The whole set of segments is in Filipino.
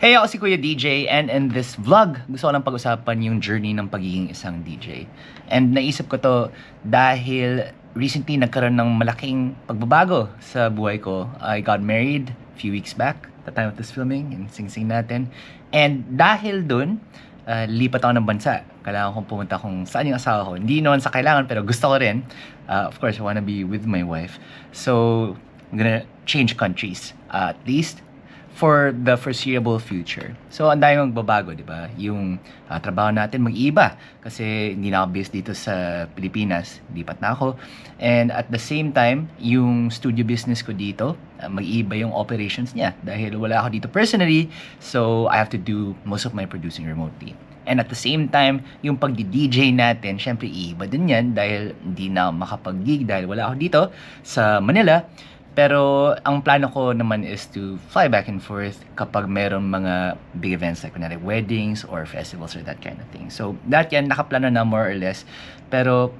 Hey, ako si Kuya DJ, and in this vlog, gusto ko lang pag-usapan yung journey ng pagiging isang DJ. And naisip ko to dahil recently nagkaroon ng malaking pagbabago sa buhay ko. I got married a few weeks back, the time of this filming, and sing-sing natin. And dahil dun, lipat ako ng bansa. Kailangan kong pumunta kung saan yung asawa ko. Hindi naman sa kailangan, pero gusto ko rin. Of course, I wanna be with my wife. So, I'm gonna change countries, at least for the foreseeable future. So, ang dami magbabago, di ba? Yung trabaho natin mag-iiba kasi hindi na ako based dito sa Pilipinas. Lipat na ako. And at the same time, yung studio business ko dito, mag-iiba yung operations niya dahil wala ako dito personally. So, I have to do most of my producing remotely. And at the same time, yung pagdi-DJ natin, syempre iiba din yan dahil hindi na makapag-gig dahil wala ako dito sa Manila. Pero ang plano ko naman is to fly back and forth kapag meron mga big events like weddings or festivals or that kind of thing. So that yan, nakaplano na more or less. Pero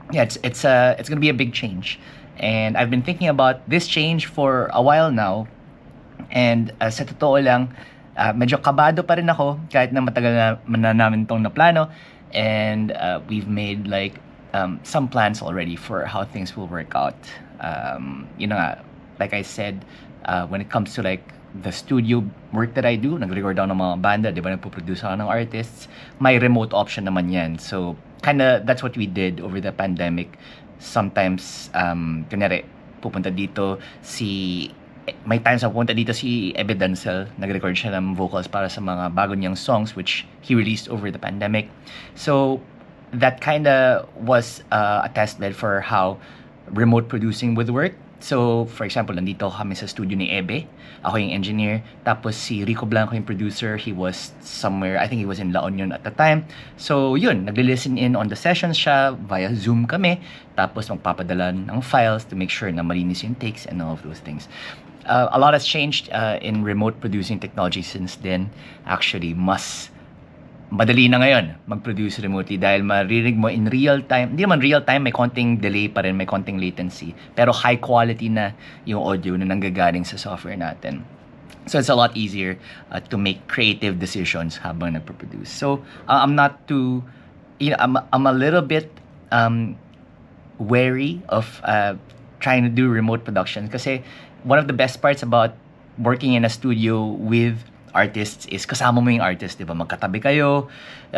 yeah, it's gonna be a big change. And I've been thinking about this change for a while now. And sa totoo lang, medyo kabado pa rin ako kahit na matagal na namin tong naplano. And we've made like some plans already for how things will work out. Like I said, when it comes to like the studio work that I do, nag-record ako ng mga banda, di ba, nagpo-produce ako ng artists, may remote option naman yan. So, kinda, that's what we did over the pandemic. Sometimes, kunyari, pupunta dito may times na pupunta dito si Ebe Dancel, nag-record siya ng vocals para sa mga bago niyang songs which he released over the pandemic. So, that kinda was a test bed for how remote producing would work. So, for example, nandito kami sa studio ni Ebe. Ako yung engineer. Tapos si Rico Blanco yung producer. He was somewhere, I think he was in La Union at the time. So, yun, nagli-listen in on the sessions siya. Via Zoom kami. Tapos magpapadala ng files to make sure na malinis yung takes and all of those things. A lot has changed in remote producing technology since then. Actually, mas madali na ngayon mag-produce remotely dahil maririnig mo in real time. Hindi naman real time, may konting delay pa rin, may konting latency. Pero high quality na yung audio na nanggagaling sa software natin. So it's a lot easier to make creative decisions habang nagpo-produce. So I'm not too, I'm a little bit wary of trying to do remote production kasi one of the best parts about working in a studio with artists is kasama mo yung artist, di ba? Magkatabi kayo,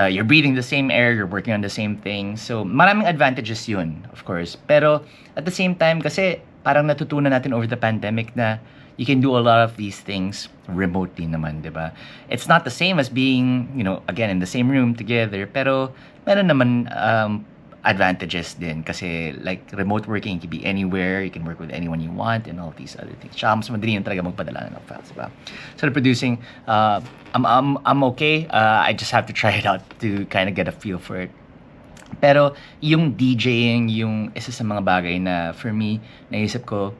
you're breathing the same air, you're working on the same thing. So, maraming advantages yun, of course. Pero, at the same time, kasi parang natutunan natin over the pandemic na you can do a lot of these things remotely naman, di ba? It's not the same as being, again, in the same room together, pero meron naman advantages din kasi like remote working, you can be anywhere, you can work with anyone you want and all these other things. Tsaka mas madali yung talaga magpadala ng files, diba? So the producing, I'm okay. I just have to try it out to kind of get a feel for it. Pero yung DJing, yung isa sa mga bagay na for me, naisip ko,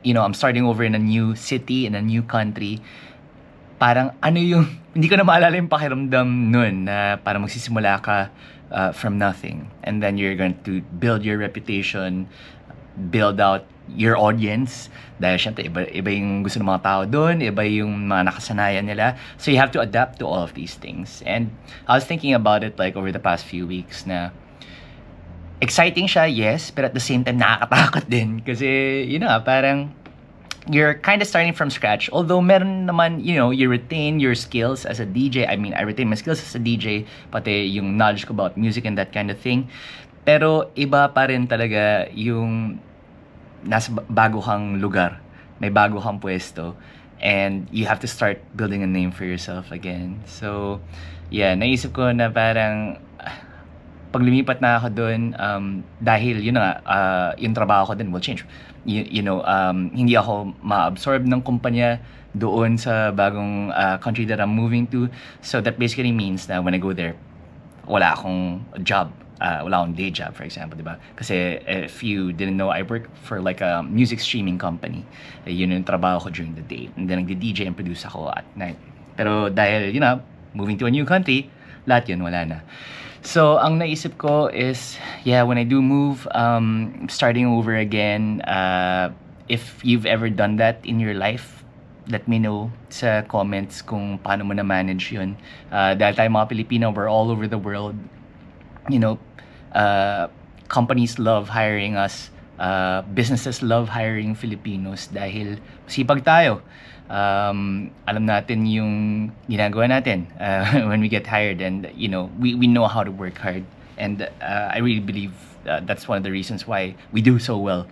I'm starting over in a new city, in a new country. Parang hindi ko na maalala yung pakiramdam nun na parang magsisimula ka from nothing. And then you're going to build your reputation, build out your audience. Dahil syempre, iba yung gusto ng mga tao doon, iba yung mga nakasanayan nila. So you have to adapt to all of these things. And I was thinking about it like over the past few weeks na exciting siya, yes, but at the same time, nakakatakot din. Kasi, parang you're kind of starting from scratch. Although meron naman, you retain your skills as a DJ. I mean, I retain my skills as a DJ, pati yung knowledge ko about music and that kind of thing. Pero iba pa rin talaga yung nasa bago kang lugar, may bago kang pwesto, and you have to start building a name for yourself again. So, yeah, naisip ko na parang pag lumipat na ako doon, dahil yung trabaho ko din will change. Hindi ako ma-absorb ng kumpanya doon sa bagong country that I'm moving to. So that basically means na when I go there, wala akong job. Wala akong day job, for example, di ba? Kasi if you didn't know, I work for like a music streaming company. Yun yung trabaho ko during the day. And then nagdi-DJ and produce ako at night. Pero dahil, moving to a new country, lahat yun, wala na. So, ang naisip ko is, when I do move, starting over again, if you've ever done that in your life, let me know sa comments kung paano mo na-manage yun. Dahil tayo mga Pilipino, we're all over the world. You know, companies love hiring us. Businesses love hiring Filipinos dahil sipag tayo. Alam natin yung ginagawa natin when we get hired, and you know, we know how to work hard, and I really believe that's one of the reasons why we do so well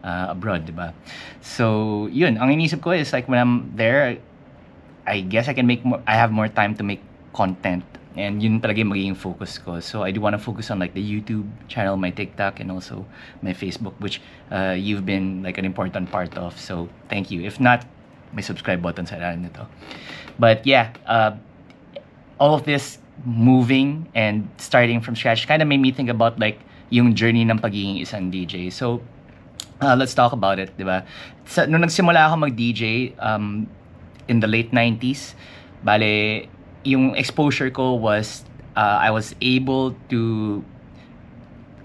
abroad, diba? So yun, ang inisip ko is like when I'm there, I guess I have more time to make content, and yun talaga yung magiging focus ko. So I do want to focus on like the YouTube channel, my TikTok, and also my Facebook, which you've been like an important part of. So thank you. If not, may subscribe button sa ilalim nito. But yeah, all of this moving and starting from scratch kind of made me think about like yung journey ng pagiging isang DJ. So let's talk about it, diba? Nung nagsimula ako mag-DJ in the late 90s, bale, yung exposure ko was I was able to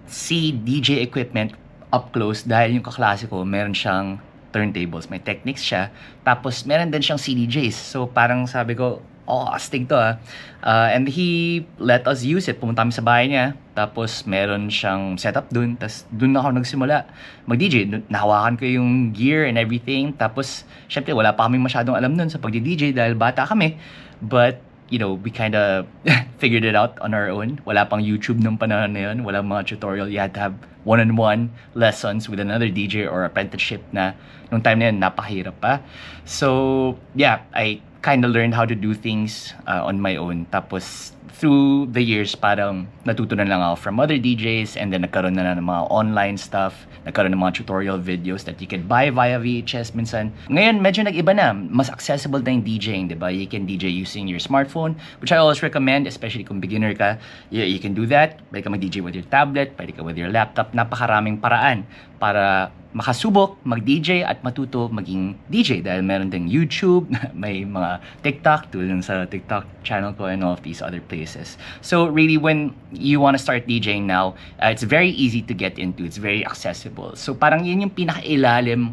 see DJ equipment up close dahil yung kaklase ko meron siyang turntables, may Technics siya, tapos meron din siyang CDJs. So parang sabi ko, oh, astig to and he let us use it. Pumunta kami sa bahay niya, tapos meron siyang setup dun, tapos dun ako nagsimula mag-DJ. Nahawakan ko yung gear and everything, tapos syempre wala pa kaming masyadong alam nun sa pag-DJ dahil bata kami, but you know, we kind of figured it out on our own. Wala pang YouTube nung panahon na yun, walang mga tutorial. You had to have one-on-one lessons with another DJ or apprenticeship na nung time na yun, napahirap pa. So yeah, I kind of learned how to do things on my own. Tapos through the years, parang natutunan lang ako from other DJs, and then nagkaroon na ng mga online stuff, nagkaroon ng mga tutorial videos that you can buy via VHS minsan. Ngayon, medyo nag-iba na. Mas accessible na yung DJing, di ba? You can DJ using your smartphone, which I always recommend, especially kung beginner ka. You can do that. Pwede ka mag-DJ with your tablet, pwede ka with your laptop. Napakaraming paraan para makasubok, mag-DJ at matuto maging DJ dahil meron ding YouTube, may mga TikTok, tulad sa TikTok channel ko and all of these other places. So really, when you want to start DJing now, it's very easy to get into. It's very accessible. So parang yun yung pinakailalim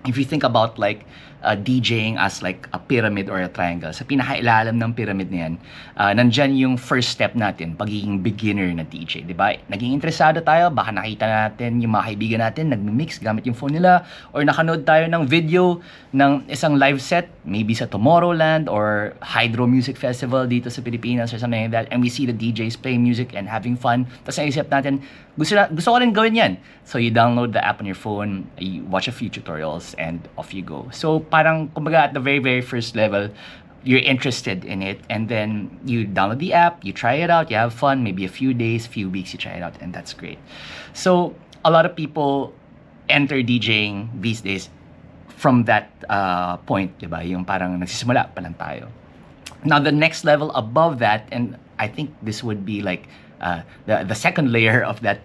if you think about like DJing as like a pyramid or a triangle. Sa pinakailalim ng pyramid na yan, nandyan yung first step natin, pagiging beginner na DJ, di ba? Naging interesado tayo, baka nakita natin yung mga kaibigan natin nagmi-mix gamit yung phone nila, or nakanood tayo ng video ng isang live set, maybe sa Tomorrowland or Hydro Music Festival dito sa Pilipinas or something like that, and we see the DJs playing music and having fun. Tapos naisip natin, gusto ko rin gawin yan. So you download the app on your phone, you watch a few tutorials, and off you go. So parang, kumbaga, at the very, very first level, you're interested in it, and then you download the app, you try it out, you have fun, maybe a few days, few weeks, you try it out, and that's great. So a lot of people enter DJing these days from that point, diba? Yung parang nagsisimula pa lang tayo. Now, the next level above that, and I think this would be like the second layer of that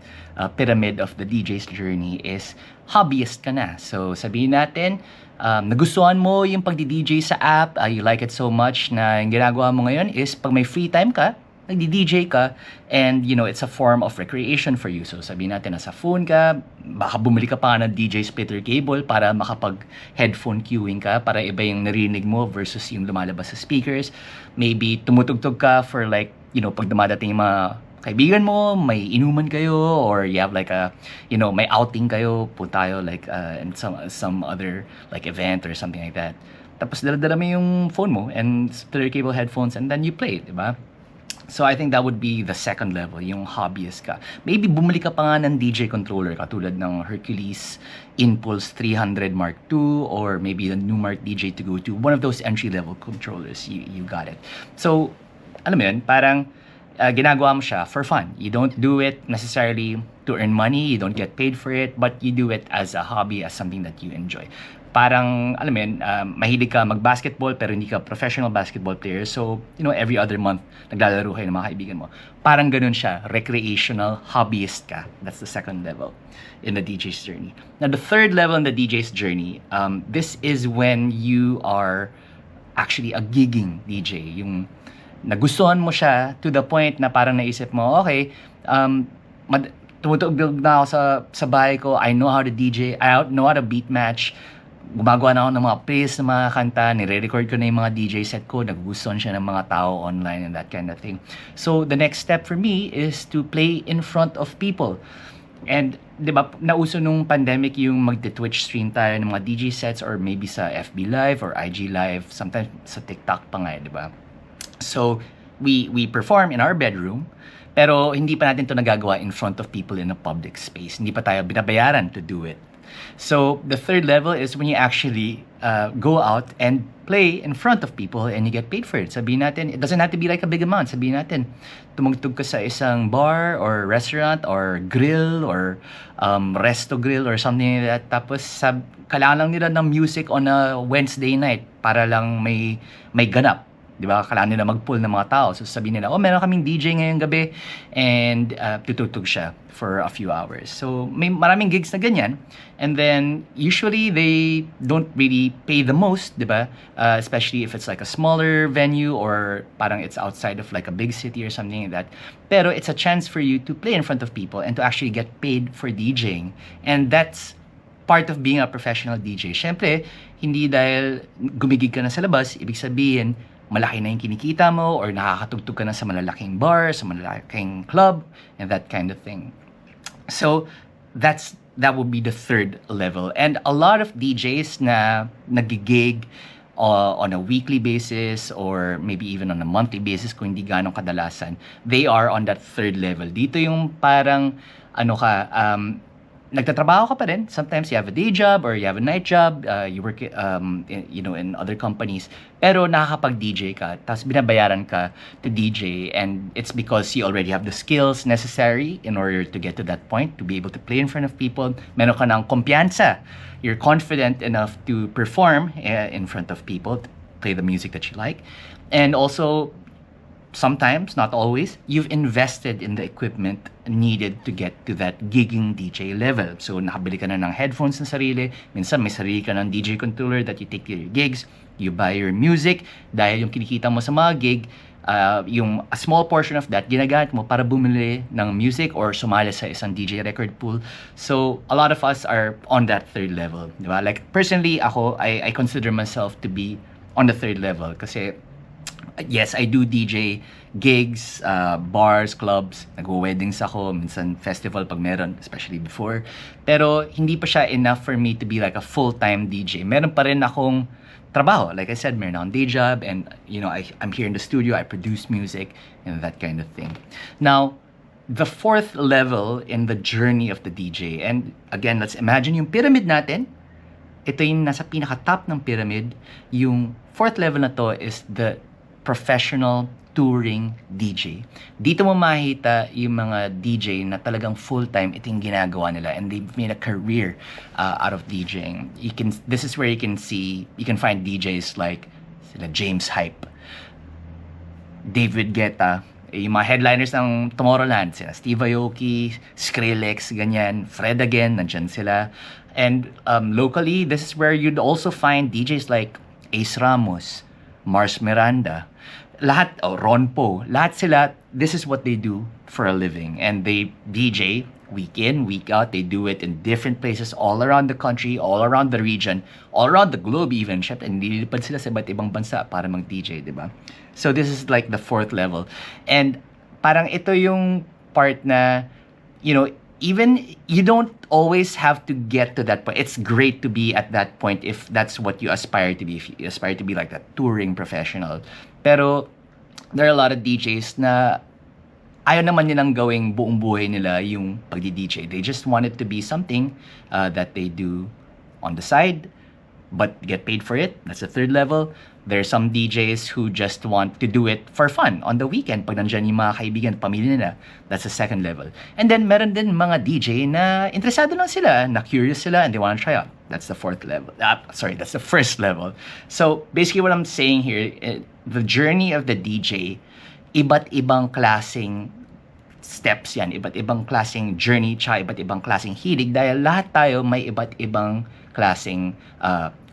pyramid of the DJ's journey, is hobbyist ka na. So sabihin natin, nagustuhan mo yung pagdi-DJ sa app, you like it so much na yung ginagawa mo ngayon is pag may free time ka, nagdi-DJ ka, and you know, it's a form of recreation for you. So sabihin natin, nasa phone ka, baka bumili ka pa ng DJ splitter cable para makapag-headphone queuing ka, para iba yung narinig mo versus yung lumalabas sa speakers. Maybe tumutugtog ka for like, you know, pag dumadating yung mga kaibigan mo, may inuman kayo, or you have like a, you know, may outing kayo, po tayo like in some other like event or something like that. Tapos dala-dala mo yung phone mo and splitter cable headphones, and then you play, di ba? So I think that would be the second level, yung hobbyist ka. Maybe bumili ka pa nga ng DJ controller katulad ng Hercules Impulse 300 Mark II, or maybe the Numark DJ to go to, one of those entry-level controllers. You got it. So, alam mo yun, parang ginagawa mo siya for fun. You don't do it necessarily to earn money, you don't get paid for it, but you do it as a hobby, as something that you enjoy. Parang, alam mo yun, mahilig ka mag-basketball pero hindi ka professional basketball player. So, you know, every other month, naglalaro kayo ng mga kaibigan mo. Parang ganun siya, recreational hobbyist ka. That's the second level in the DJ's journey. Now, the third level in the DJ's journey, this is when you are actually a gigging DJ. Yung nagustuhan mo siya to the point na parang naisip mo, okay, tumutugtog na ako sa bahay ko, I know how to DJ, I know how to beat match, gumagawa na ako ng mga plays ng mga kanta, nire-record ko na yung mga DJ set ko, nagugustuhan siya ng mga tao online and that kind of thing. So, the next step for me is to play in front of people. And, di ba, nauso nung pandemic yung magte-Twitch stream tayo ng mga DJ sets or maybe sa FB Live or IG Live, sometimes sa TikTok pa nga, di ba? So, we perform in our bedroom, pero hindi pa natin to nagagawa in front of people in a public space. Hindi pa tayo binabayaran to do it. So, the third level is when you actually go out and play in front of people and you get paid for it. Sabihin natin, it doesn't have to be like a big amount. Sabihin natin, tumugtog ka sa isang bar or restaurant or grill or resto grill or something like that. Tapos, kailangan lang nila ng music on a Wednesday night para lang may ganap. Di ba? Kailangan nila mag-pull ng mga tao. So, sabihin nila, meron kaming DJ ngayong gabi and tutugtog siya for a few hours. So, may maraming gigs na ganyan. And then, usually, they don't really pay the most, di ba? Especially if it's like a smaller venue or parang it's outside of like a big city or something like that. Pero it's a chance for you to play in front of people and to actually get paid for DJing. And that's part of being a professional DJ. Siyempre, hindi dahil gumigig ka na sa labas, ibig sabihin, malaki na yung kinikita mo or nakakatugtog ka na sa malalaking bar, sa malalaking club, and that kind of thing. So, that would be the third level. And a lot of DJs na nagigig on a weekly basis or maybe even on a monthly basis kung hindi ganong kadalasan, they are on that third level. Dito yung parang, nagtatrabaho ka pa rin. Sometimes you have a day job or you have a night job. You work in other companies. Pero nakakapag-DJ ka. Tapos binabayaran ka to DJ. And it's because you already have the skills necessary in order to get to that point, to be able to play in front of people. Meron ka ng kumpiyansa. You're confident enough to perform in front of people, to play the music that you like. And also, sometimes, not always, you've invested in the equipment needed to get to that gigging DJ level. So, nakabili ka na ng headphones na sarili. Minsan, may sarili ka ng DJ controller that you take to your gigs. You buy your music. Dahil yung kinikita mo sa mga gig, a small portion of that, ginagamit mo para bumili ng music or sumali sa isang DJ record pool. So, a lot of us are on that third level. Diba? Like, personally, I consider myself to be on the third level. Kasi, yes, I do DJ gigs, bars, clubs, nag-weddings ako, minsan festival pag meron, especially before. Pero hindi pa siya enough for me to be like a full-time DJ. Meron pa rin akong trabaho. Like I said, meron akong day job and, I'm here in the studio, I produce music and that kind of thing. Now, the fourth level in the journey of the DJ, and again, let's imagine yung pyramid natin. Ito yung nasa pinaka-top ng pyramid. Yung fourth level na to is the professional touring DJ. Dito mo makita yung mga DJ na talagang full-time ito yung ginagawa nila and they've made a career out of DJing. This is where you can find DJs like sila James Hype, David Guetta, yung mga headliners ng Tomorrowland, sila Steve Aoki, Skrillex, ganyan, Fred again, nandyan sila. And locally, this is where you'd also find DJs like Ace Ramos, Mars Miranda, Ron Po, lahat sila, this is what they do for a living. And they DJ week in, week out. They do it in different places all around the country, all around the region, all around the globe even. Syempre, nililipad sila sa iba't ibang bansa para mag-DJ, di ba? So this is like the fourth level. And parang ito yung part na, even you don't always have to get to that point. It's great to be at that point if that's what you aspire to be. If you aspire to be like that touring professional. Pero there are a lot of DJs na ayaw naman nilang gawing buong buhay nila yung pagdi-DJ. They just want it to be something that they do on the side but get paid for it. That's the third level. There are some DJs who just want to do it for fun on the weekend pag nandyan yung mga kaibigan, pamilya nila. That's the second level. And then meron din mga DJ na interesado lang sila, na curious sila and they want to try out. That's the fourth level. That's the first level. So basically what I'm saying here, the journey of the DJ, iba't ibang klaseng steps yan, iba't ibang klaseng journey, tsaka iba't ibang klaseng hilig dahil lahat tayo may iba't ibang klaseng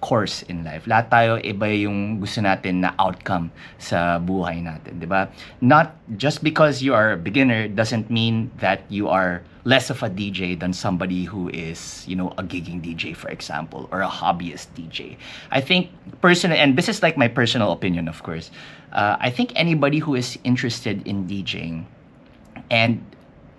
course in life. Lahat tayo iba yung gusto natin na outcome sa buhay natin, di ba? Not just because you are a beginner doesn't mean that you are less of a DJ than somebody who is, you know, a gigging DJ, for example, or a hobbyist DJ. I think personally, and this is like my personal opinion, of course, I think anybody who is interested in DJing and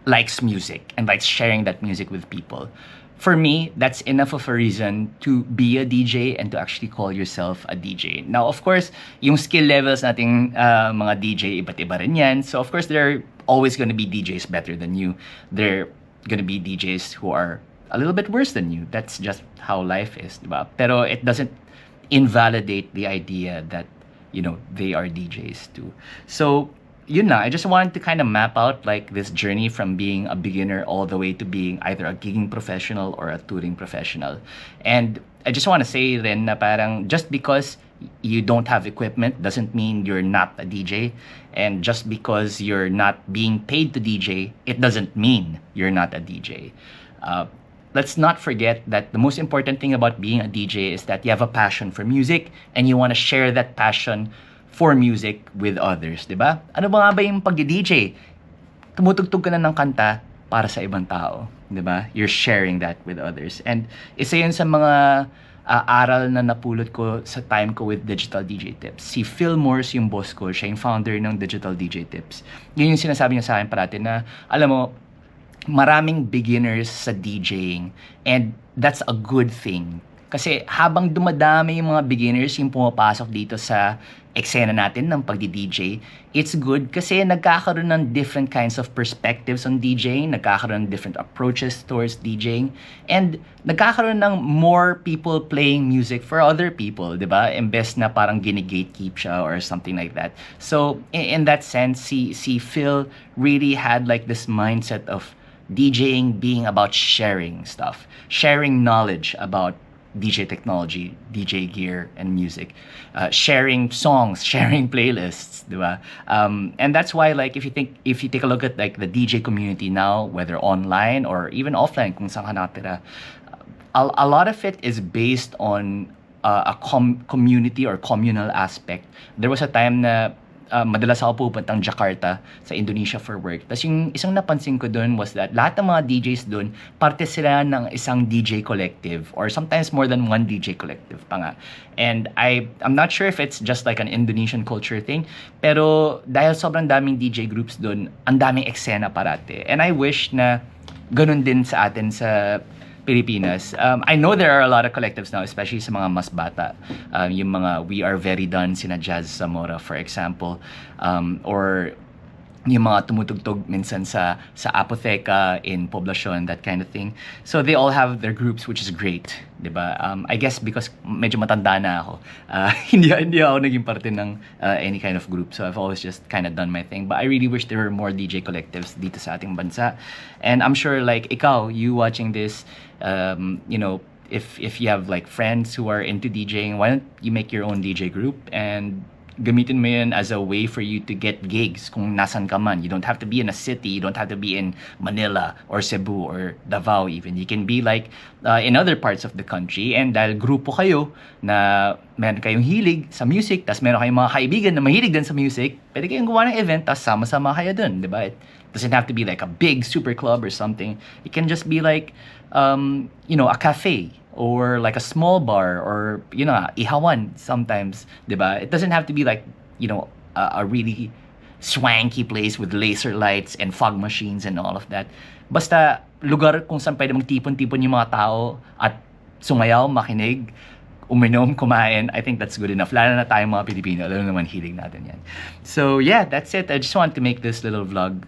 likes music and likes sharing that music with people, for me, that's enough of a reason to be a DJ and to actually call yourself a DJ. Now, of course, yung skill levels nating mga DJ, iba't iba rin yan. So, of course, there are always going to be DJs better than you. There are going to be DJs who are a little bit worse than you. That's just how life is, diba? Pero it doesn't invalidate the idea that, you know, they are DJs too. So, yun na, I just wanted to kind of map out like this journey from being a beginner all the way to being either a gigging professional or a touring professional. And I just want to say then na parang just because you don't have equipment doesn't mean you're not a DJ. And just because you're not being paid to DJ, it doesn't mean you're not a DJ. Let's not forget that the most important thing about being a DJ is that you have a passion for music and you want to share that passion for music with others, di ba? Ano ba nga ba yung pag-DJ? Tumutugtog ka na ng kanta para sa ibang tao, di ba? You're sharing that with others. And isa yun sa mga aral na napulot ko sa time ko with Digital DJ Tips. Si Phil Morse yung boss ko, siya yung founder ng Digital DJ Tips. Yun yung sinasabi niya sa akin parati na, alam mo, maraming beginners sa DJing and that's a good thing. Kasi habang dumadami yung mga beginners yung pumapasok dito sa eksena natin ng pagdi-DJ, it's good kasi nagkakaroon ng different kinds of perspectives on DJing, nagkakaroon ng different approaches towards DJing, and nagkakaroon ng more people playing music for other people, di ba? Imbes na parang gini-gatekeep siya or something like that. So, in that sense, si Phil really had like this mindset of DJing being about sharing stuff, sharing knowledge about DJ technology, DJ gear, and music, sharing songs, sharing playlists, diba? And that's why, like, if you take a look at like the DJ community now, whether online or even offline, kung saan ka nakatira, a lot of it is based on a community or communal aspect. There was a time na madalas ako pupuntang Jakarta sa Indonesia for work. Tapos yung isang napansin ko doon was that lahat ng mga DJs doon, parte sila ng isang DJ collective or sometimes more than one DJ collective pa nga. And I'm not sure if it's just like an Indonesian culture thing, pero dahil sobrang daming DJ groups doon, ang daming eksena parate. And I wish na ganun din sa atin sa Pilipinas. I know there are a lot of collectives now, especially sa mga mas bata. Yung mga We Are Very Done, sina Jazz Zamora, for example. Or yung mga tumutugtog minsan sa Apotheca in Poblacion, that kind of thing. So they all have their groups, which is great, diba? I guess because medyo matanda na ako, hindi ako naging parte ng any kind of group. So I've always just kind of done my thing. But I really wish there were more DJ collectives dito sa ating bansa. And I'm sure like ikaw, you watching this, you know, if you have like friends who are into DJing, why don't you make your own DJ group and gamitin mo yun as a way for you to get gigs kung nasan ka man. You don't have to be in a city. You don't have to be in Manila or Cebu or Davao even. You can be like in other parts of the country. And dahil grupo kayo na meron kayong hilig sa music, tas meron kayong mga kaibigan na mahilig din sa music, pwede kayong gawa ng event, tas sama-sama kayo dun, di ba? It doesn't have to be like a big super club or something. It can just be like, you know, a cafe or like a small bar or, you know, ihawan sometimes, diba? It doesn't have to be like, you know, a really swanky place with laser lights and fog machines and all of that. Basta lugar kung saan pwede magtipon-tipon yung mga tao at sumayaw, makinig, uminom, kumain. I think that's good enough. Lalo na tayong mga Pilipino, lalo naman hilig natin yan. So yeah, that's it. I just wanted to make this little vlog.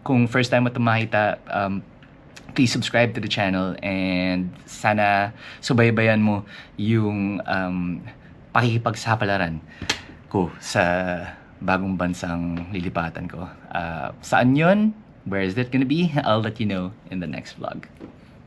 Kung first time mo ito makita, please subscribe to the channel and sana subaybayan mo yung pakikipagsapalaran ko sa bagong bansang lilipatan ko. Saan yun? Where is it gonna be? I'll let you know in the next vlog.